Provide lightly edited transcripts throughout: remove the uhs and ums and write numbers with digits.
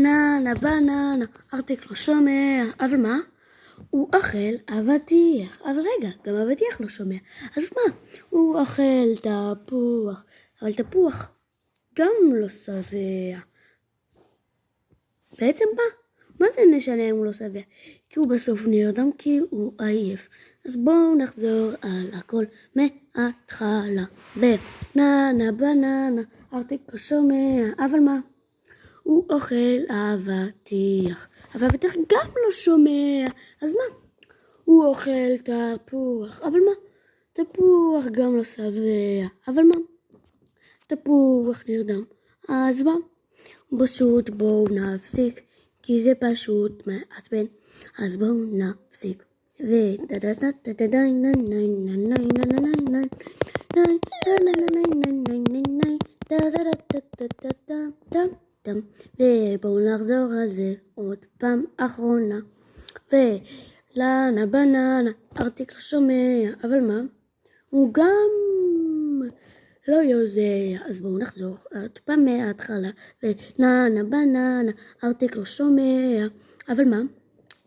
ננה בננה, ארטיק לא שומע, אבל מה? הוא אוכל אבטיח, אבל רגע, גם אבטיח לא שומע, אז מה? הוא אוכל תפוח, אבל תפוח גם לא שבע. בעצם מה זה משנה אם הוא לא שבע? כי הוא בסוף נרדם כי הוא עייף. אז בואו נחזור על הכל מההתחלה. וננה בננה, ארטיק לא שומע, אבל מה? הוא אוכל אבטיח, אבל אבטיח גם לא שומע, אז מה? הוא אוכל תפוח, אבל מה? תפוח גם לא שבע, אבל מה? תפוח נרדם, אז מה? פשוט בואו נפסיק, כי זה פשוט מעצבן, אז בואו נפסיק. ובואו נחזור על זה עוד פעם אחרונה. ולנה בננה, ארטיק לא שומע, אבל מה? הוא גם לא יודע, אז בואו נחזור עוד פעם מההתחלה. וננה בננה, ארטיק לא שומע, אבל מה?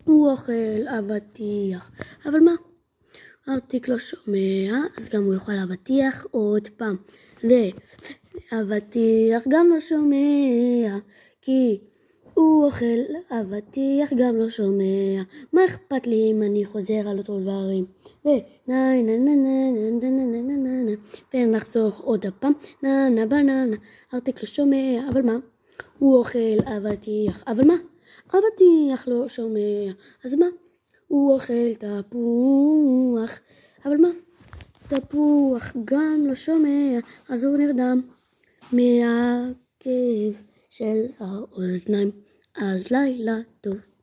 הוא אוכל אבטיח, אבל מה? ארטיק לא שומע, אז גם הוא יאכל אבטיח עוד פעם. ואבטיח גם לא שומע, כי הוא אוכל אבטיח גם לא שומע. מה אכפת לי אם אני חוזר על אותו דברים? ונחזור עוד הפעם. ננה בננה, ארטיק לא שומע, אבל מה? הוא אוכל אבטיח, אבל מה? אבטיח לא שומע, אז מה? הוא אוכל תפוח, אבל מה? תפוח גם לא שומע, אז הוא נרדם מהכאב של האוזניים. אז לילה טוב.